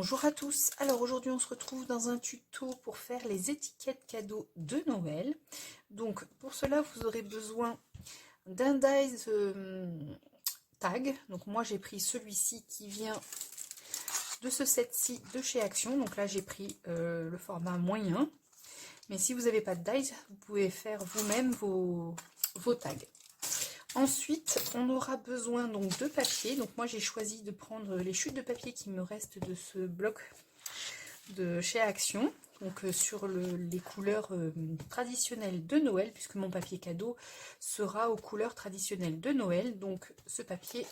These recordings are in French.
Bonjour à tous, alors aujourd'hui on se retrouve dans un tuto pour faire les étiquettes cadeaux de Noël. Donc pour cela vous aurez besoin d'un dies tag, donc moi j'ai pris celui-ci qui vient de ce set-ci de chez Action, donc là j'ai pris le format moyen, mais si vous n'avez pas de dies vous pouvez faire vous-même vos tags. Ensuite, on aura besoin donc de papier. Donc moi j'ai choisi de prendre les chutes de papier qui me restent de ce bloc de chez Action. Donc sur les couleurs traditionnelles de Noël, puisque mon papier cadeau sera aux couleurs traditionnelles de Noël. Donc ce papier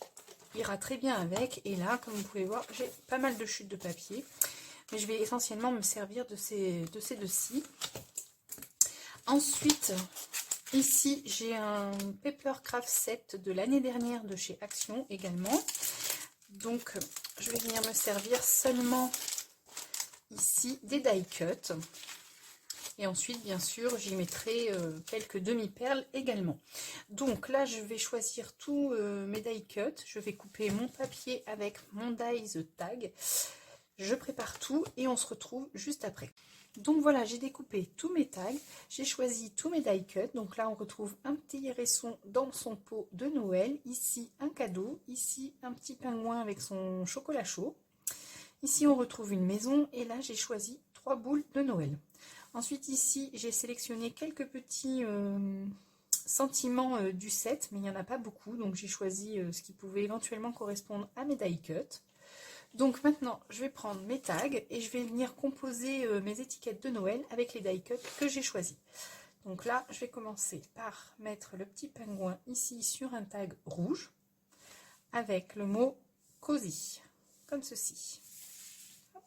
ira très bien avec. Et là, comme vous pouvez voir, j'ai pas mal de chutes de papier. Mais je vais essentiellement me servir de ces deux-ci. Ensuite, ici, j'ai un Papercraft set de l'année dernière de chez Action également. Donc, je vais venir me servir seulement ici des die cuts. Et ensuite, bien sûr, j'y mettrai quelques demi-perles également. Donc là, je vais choisir tous mes die cuts. Je vais couper mon papier avec mon dies tag. Je prépare tout et on se retrouve juste après. Donc voilà, j'ai découpé tous mes tags, j'ai choisi tous mes die cuts. Donc là, on retrouve un petit hérisson dans son pot de Noël. Ici, un cadeau. Ici, un petit pingouin avec son chocolat chaud. Ici, on retrouve une maison. Et là, j'ai choisi 3 boules de Noël. Ensuite, ici, j'ai sélectionné quelques petits sentiments du set, mais il n'y en a pas beaucoup. Donc, j'ai choisi ce qui pouvait éventuellement correspondre à mes die cuts. Donc maintenant, je vais prendre mes tags et je vais venir composer mes étiquettes de Noël avec les die cuts que j'ai choisis. Donc là, je vais commencer par mettre le petit pingouin ici sur un tag rouge avec le mot Cozy, comme ceci. Hop.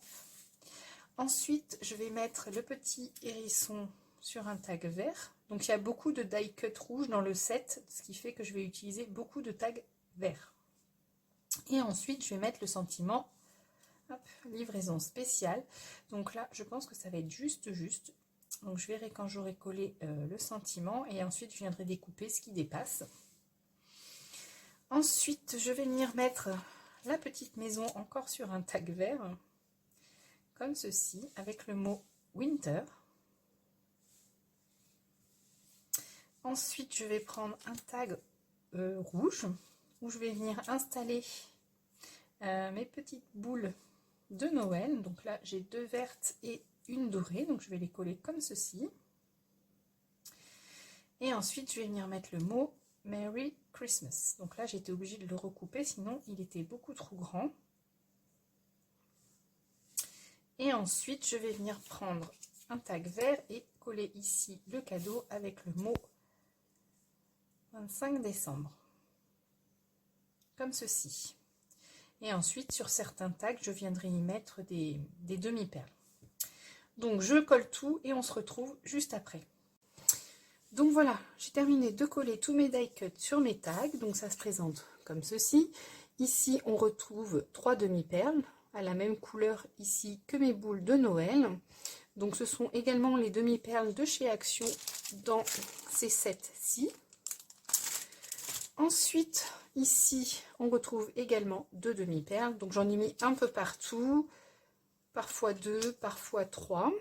Ensuite, je vais mettre le petit hérisson sur un tag vert. Donc il y a beaucoup de die cut rouges dans le set, ce qui fait que je vais utiliser beaucoup de tags verts. Et ensuite, je vais mettre le sentiment hop, livraison spéciale. Donc là, je pense que ça va être juste. Donc je verrai quand j'aurai collé le sentiment et ensuite je viendrai découper ce qui dépasse. Ensuite, je vais venir mettre la petite maison encore sur un tag vert, comme ceci, avec le mot Winter. Ensuite, je vais prendre un tag rouge où je vais venir installer mes petites boules de Noël. Donc là, j'ai 2 vertes et une dorée. Donc je vais les coller comme ceci. Et ensuite, je vais venir mettre le mot Merry Christmas. Donc là, j'étais obligée de le recouper, sinon il était beaucoup trop grand. Et ensuite, je vais venir prendre un tag vert et coller ici le cadeau avec le mot 25 décembre. Comme ceci. Et ensuite, sur certains tags, je viendrai y mettre des demi-perles. Donc, je colle tout et on se retrouve juste après. Donc voilà, j'ai terminé de coller tous mes die cuts sur mes tags. Donc, ça se présente comme ceci. Ici, on retrouve 3 demi-perles à la même couleur ici que mes boules de Noël. Donc, ce sont également les demi-perles de chez Action dans ces sets-ci. Ensuite, ici, on retrouve également 2 demi-perles. Donc, j'en ai mis un peu partout, parfois 2, parfois 3.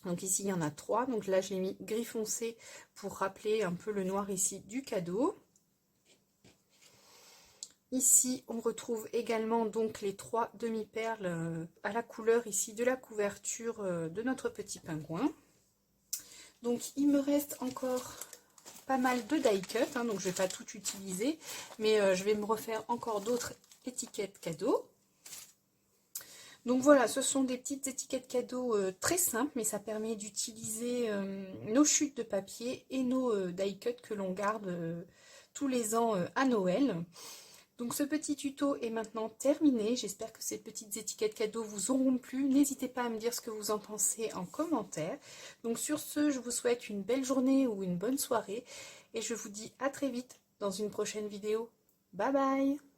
Donc, ici, il y en a 3. Donc, là, je l'ai mis gris foncé pour rappeler un peu le noir ici du cadeau. Ici, on retrouve également donc les 3 demi-perles à la couleur ici de la couverture de notre petit pingouin. Donc, il me reste encore pas mal de die cut, hein, donc je vais pas tout utiliser, mais je vais me refaire encore d'autres étiquettes cadeaux. Donc voilà, ce sont des petites étiquettes cadeaux très simples, mais ça permet d'utiliser nos chutes de papier et nos die cut que l'on garde tous les ans à Noël. Donc ce petit tuto est maintenant terminé. J'espère que ces petites étiquettes cadeaux vous auront plu. N'hésitez pas à me dire ce que vous en pensez en commentaire. Donc sur ce, je vous souhaite une belle journée ou une bonne soirée. Et je vous dis à très vite dans une prochaine vidéo. Bye bye!